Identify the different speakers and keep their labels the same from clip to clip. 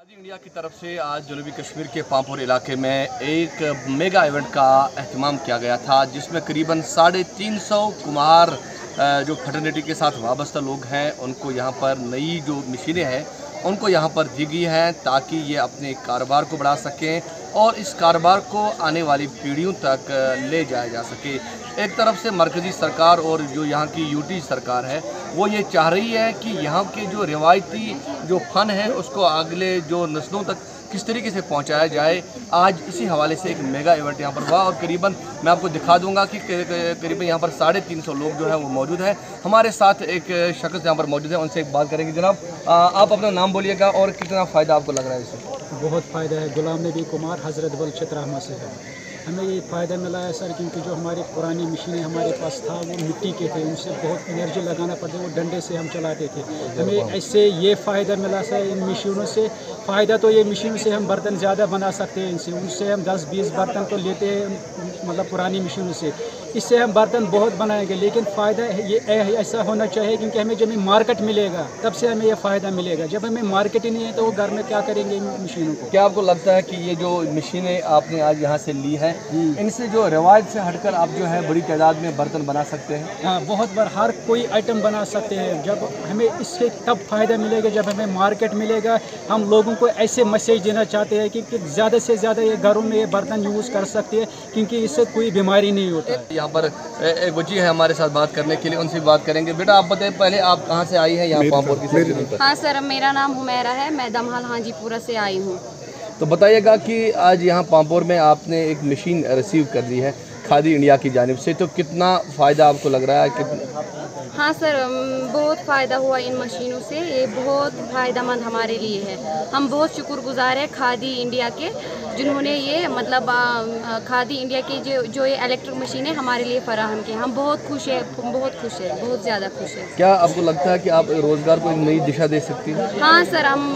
Speaker 1: Khadi India की तरफ से आज जनूबी कश्मीर के पांपोर इलाके में एक मेगा इवेंट का अहतमाम किया गया था, जिसमें करीबन 350 कुम्हार जो फटर्निटी के साथ वाबस्ता लोग हैं उनको यहाँ पर नई जो मशीनें हैं उनको यहाँ पर दी गई हैं ताकि ये अपने कारोबार को बढ़ा सकें और इस कारोबार को आने वाली पीढ़ियों तक ले जाया जा सके। एक तरफ से मरकज़ी सरकार और जो यहाँ की यूटी सरकार है वो ये चाह रही है कि यहाँ के जो रिवायती जो फ़न है उसको अगले जो नस्लों तक किस तरीके से पहुँचाया जाए। आज इसी हवाले से एक मेगा इवेंट यहाँ पर हुआ और करीबन मैं आपको दिखा दूंगा कि करीबन यहाँ पर 350 लोग जो है वो मौजूद हैं। हमारे साथ एक शख्स यहाँ पर मौजूद है, उनसे एक बात करेंगे। जनाब, आप अपना नाम बोलिएगा और कितना फ़ायदा आपको लग रहा है इससे?
Speaker 2: बहुत फ़ायदा है। गुलाम नबी कुमार हज़रत बल चित्रामा से है। हमें ये फ़ायदा मिला है सर, क्योंकि जो हमारी पुरानी मशीनें हमारे पास था वो मिट्टी के थे, उनसे बहुत एनर्जी लगाना पड़ता, वो डंडे से हम चलाते थे। हमें ऐसे ये फ़ायदा मिला सर इन मशीनों से। फ़ायदा तो ये मशीनों से हम बर्तन ज़्यादा बना सकते हैं, इनसे उनसे हम 10-20 बर्तन तो लेते हैं मतलब पुरानी मशीनों से। इससे हम बर्तन बहुत बनाएंगे, लेकिन फ़ायदा ये ऐसा होना चाहिए क्योंकि हमें जब मार्केट मिलेगा तब से हमें ये फ़ायदा मिलेगा। जब हमें मार्केट ही नहीं है तो वो घर में क्या करेंगे इन मशीनों को।
Speaker 1: क्या आपको लगता है कि ये जो मशीनें आपने आज यहाँ से ली हैं इनसे जो रिवाज से हटकर आप जो है बड़ी तादाद में बर्तन बना सकते हैं?
Speaker 2: हाँ, बहुत बार हर कोई आइटम बना सकते हैं। जब हमें इससे तब फ़ायदा मिलेगा जब हमें मार्केट मिलेगा। हम लोगों को ऐसे मैसेज देना चाहते हैं कि ज़्यादा से ज़्यादा ये घरों में ये बर्तन यूज़ कर सकते हैं क्योंकि इससे कोई बीमारी नहीं होता है।
Speaker 1: यहाँ पर एक बच्ची है हमारे साथ बात करने के लिए, उनसे बात करेंगे। बेटा आप बताएं पहले आप कहाँ से आई हैं यहाँ पांपोर की सब्जी पर?
Speaker 3: हाँ सर, मेरा नाम हुमैरा है, मैं दमहाल हाजीपुरा से आई हूँ।
Speaker 1: तो बताइएगा कि आज यहाँ पांपोर में आपने एक मशीन रिसीव कर ली है खादी इंडिया की जानिब से, तो कितना फ़ायदा आपको लग रहा है?
Speaker 3: हाँ सर, बहुत फ़ायदा हुआ इन मशीनों से। ये बहुत फ़ायदेमंद हमारे लिए है। हम बहुत शुक्रगुजार हैं खादी इंडिया के, जिन्होंने ये मतलब खादी इंडिया की जो ये इलेक्ट्रिक मशीनें हमारे लिए फराहम की। हम बहुत खुश हैं, बहुत ज़्यादा खुश हैं।
Speaker 1: क्या आपको लगता है कि आप रोज़गार को एक नई दिशा दे सकती हैं?
Speaker 3: हाँ सर, हम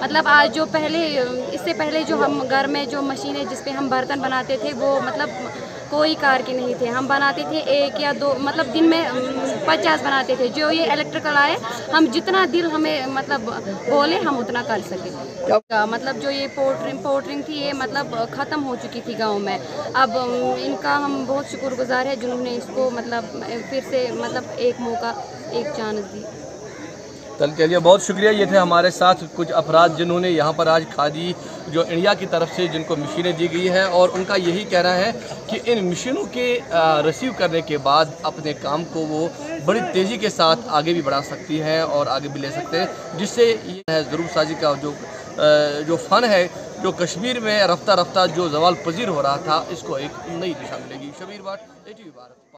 Speaker 3: मतलब आज जो इससे पहले जो हम घर में जो मशीनें जिस पे हम बर्तन बनाते थे वो मतलब कोई कार के नहीं थे। हम बनाते थे 1 या 2 मतलब दिन में 50 बनाते थे। जो ये इलेक्ट्रिकल आए, हम जितना दिल हमें मतलब बोले हम उतना कर सके। मतलब जो ये पोर्टरिंग थी ये मतलब ख़त्म हो चुकी थी गांव में। अब इनका हम बहुत शुक्रगुजार है जिन्होंने इसको मतलब फिर से मतलब एक मौका, एक चांस दी।
Speaker 1: चलिए, बहुत शुक्रिया। ये थे हमारे साथ कुछ अफराद जिन्होंने यहाँ पर आज खादी जो इंडिया की तरफ से जिनको मशीनें दी गई हैं और उनका यही कहना है कि इन मशीनों के रिसीव करने के बाद अपने काम को वो बड़ी तेज़ी के साथ आगे भी बढ़ा सकती हैं और आगे भी ले सकते हैं, जिससे ये है ज़रूर साजी का जो फ़न है जो कश्मीर में रफ्ता रफ्ता जो ज़वाल पजीर हो रहा था, इसको एक नई दिशा मिलेगी। शबीर बाट, ATV भारत।